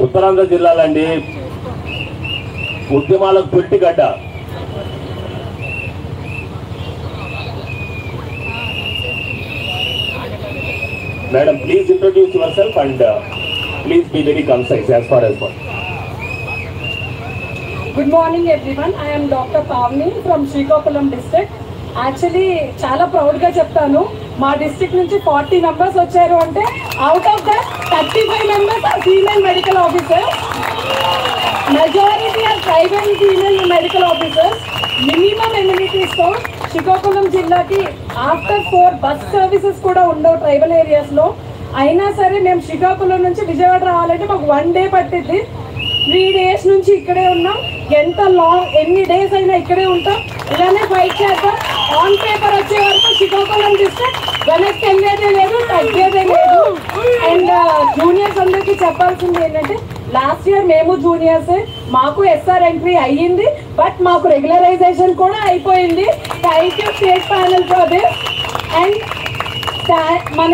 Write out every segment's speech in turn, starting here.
ఉత్తరాంధ్ర జిల్లాలండి ఉద్యమాలకు పుట్టిగడ్డ. Madam, please introduce yourself and please be very concise as far as possible. Good morning everyone. I am Dr. Pavni from Srikakulam district. Actually చాలా proud గా చెప్తాను, మా district నుంచి 40 members వచ్చారు అంటే out of that 35 members are female medical officers. Majority are tribal female medical officers. Minimum ఎమ్యూనిటీస్తో శ్రీకాకుళం జిల్లాకి after 4 bus services కూడా ఉండవు ట్రైబల్ ఏరియాస్లో. అయినా సరే మేము శ్రీకాకుళం నుంచి విజయవాడ రావాలంటే మాకు 1 డే పట్టింది. 3 days నుంచి ఇక్కడే ఉన్నాం. ఎంత లాంగ్ ఎన్ని డేస్ అయినా ఇక్కడే ఉంటాం, ఇలానే ఫైట్ చేద్దాం. ఆన్ పేపర్ వచ్చే వరకు శ్రీకాకుళం డిస్ట్రిక్ట్ వెనక్కి వెళ్ళేదే లేదు, తగ్గేదే లేదు. అండ్ జూనియర్స్ అందరికీ చెప్పాల్సింది ఏంటంటే, లాస్ట్ ఇయర్ మేము జూనియర్సే, మాకు ఎస్ఆర్ ఎంట్రీ అయ్యింది, బట్ మాకు రెగ్యులరైజేషన్ కూడా అయిపోయింది. Thank you state panel for this. And మన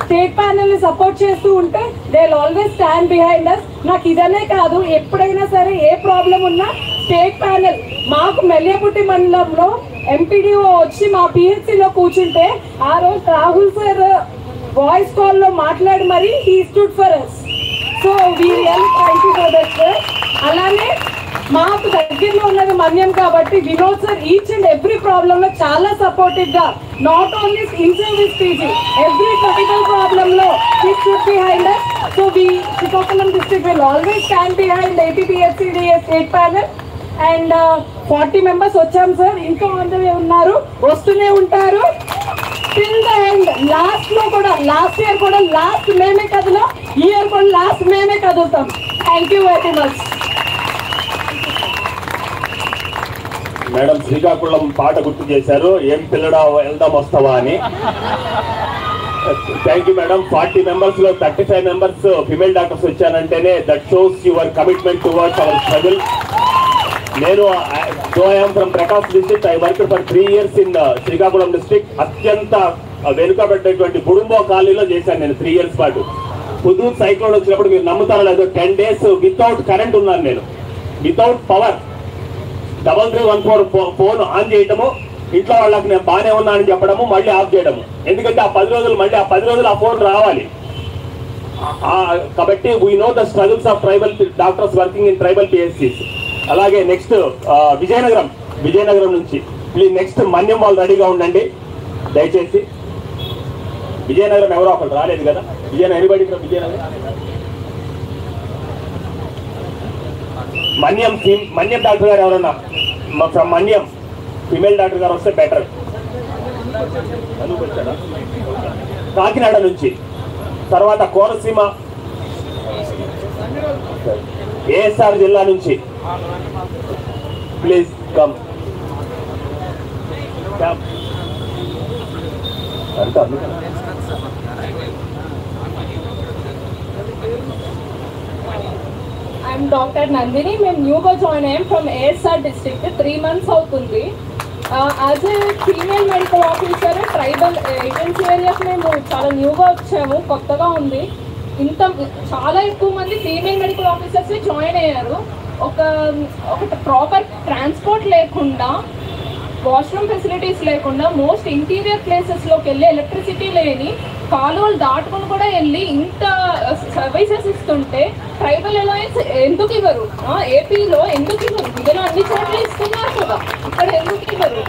స్టేట్ ప్యానెల్ని సపోర్ట్ చేస్తూ ఉంటే they will always stand behind us. నాకు ఇదనే కాదు, ఎప్పుడైనా సరే ఏ ప్రాబ్లం ఉన్నా స్టేట్ ప్యానెల్. మాకు మెల్లియపుట్టి మండలంలో ఎంపీడీఓ వచ్చి మా పిహెచ్సిలో కూర్చుంటే ఆ రోజు రాహుల్ సార్ వాయిస్ కాల్లో మాట్లాడి మరి he stood for us. So we really thank you for that sir. అలానే మాకు దగ్గరలో ఉన్నది మన్యం కాబట్టి Vinod sir each and every ప్రాబ్లంలో చాలా సపోర్టివ్గా, not only in service PG, every critical ప్రాబ్లంలో he stood behind us. So we Srikakulam district will always stand behind APPSCDA state panel. And 40 members వచ్చాం సార్, ఇంకా అందరూ ఉన్నారు, వస్తూనే ఉంటారు టిల్ ద ఎండ్. లాస్ట్లో కూడా లాస్ట్ ఇయర్ కూడా లాస్ట్ మేమే కదలం, ఈ ఇయర్ కూడా లాస్ట్ మేమే కదులుతాం. Thank you very much. Madam Srikakulam పాట గుర్తు చేశారు, ఏం పిల్లడా వెళ్దాం వస్తావా అని. Thank you madam. 40 మెంబర్స్ లో 35 మెంబర్స్ ఫిమేల్ డాక్టర్స్ వచ్చానంటేనే that shows your commitment towards our struggle. నేను though I'm from Prakash district, I work for 3 years in Srikakulam district. అత్యంత వెనుకబడ్డటువంటి బుడుంబో కాలనీలో చేశాను నేను 3 years పాటు. హుదూద్ సైక్లోన్ వచ్చినప్పుడు మీరు నమ్ముతారో లేదో 10 days వితౌట్ కరెంట్ ఉన్నాను నేను, వితౌట్ పవర్. 3314 ఫోన్ ఆన్ చేయటము, ఇంట్లో వాళ్ళకి నేను బాగానే ఉన్నా అని చెప్పడము, మళ్ళీ ఆఫ్ చేయడము. ఎందుకంటే ఆ 10 రోజులు మళ్ళీ ఆ 10 రోజులు ఆ ఫోన్ రావాలి కాబట్టి we know the struggles of tribal doctors working in tribal పిఎస్సీస్. అలాగే నెక్స్ట్ విజయనగరం నుంచి ప్లీజ్ నెక్స్ట్ మన్యం వాళ్ళు రెడీగా ఉండండి దయచేసి. విజయనగరం ఎవరో ఒకరు రాలేదు కదా, anybody from Vizianagaram? Manyam doctor గారు ఎవరన్నా ఫ్రమ్ మన్యం ఫిమేల్ డాక్టర్ గారు వస్తే బెటర్. కాకినాడ నుంచి, తర్వాత కోనసీమ ఏఎస్ఆర్ జిల్లా నుంచి please come. I'm doctor Nandini. మేము న్యూగా జాయిన్ అయ్యాం ఫ్రమ్ ఏఎస్ఆర్ డిస్ట్రిక్ట్. 3 months అవుతుంది. As a female medical officer tribal agency areas మేము చాలా న్యూగా వచ్చాము, కొత్తగా ఉంది. చాలా ఎక్కువ మంది ఫీమేల్ మెడికల్ ఆఫీసర్స్ జాయిన్ అయ్యారు. ఒక ప్రాపర్ ట్రాన్స్పోర్ట్ లేకుండా, వాష్రూమ్ ఫెసిలిటీస్ లేకుండా, మోస్ట్ ఇంటీరియర్ ప్లేసెస్లోకి వెళ్ళి ఎలక్ట్రిసిటీ లేని కాలువలు దాటుకుని కూడా వెళ్ళి ఇంత సర్వీసెస్ ఇస్తుంటే ట్రైబల్ అలయన్స్ ఎందుకు ఇవ్వరు? ఏపీలో ఎందుకు ఇవ్వరు? ఇదిలో అన్ని చోట్ల ఇస్తున్నారు కదా, ఇక్కడ ఎందుకు ఇవ్వరు?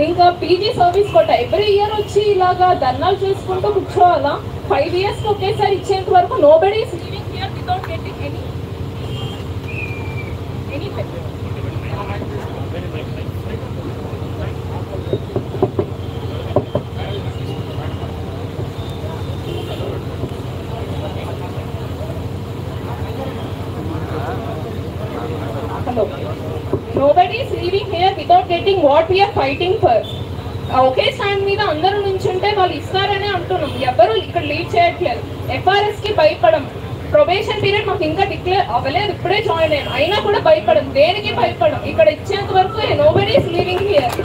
ఇంకా పీజీ సర్వీస్ కూడా ఎవ్రీ ఇయర్ వచ్చి ఇలాగా ధర్నాలు చేసుకుంటూ కూర్చోవాలా? 5 years ఒకేసారి ఇచ్చేంత వరకు nobody is living here without getting any Nobody is living here without getting what we are fighting for. Okay stand మీద అందరూ నుంచుంటే వాళ్ళు ఇస్తారనే అంటున్నాం. ఎవరు ఇక్కడ లీడ్ చేయట్లేదు. FRS కి భయపడం. ప్రొబేషన్ పీరియడ్ మాకు ఇంకా డిక్లేర్ అవ్వలేదు, ఇప్పుడే జాయిన్ అయ్యాం, అయినా కూడా భయపడం. దేనికి భయపడం? ఇక్కడ ఇచ్చేంత వరకు నోబడీ ఈస్ లివింగ్ హియర్.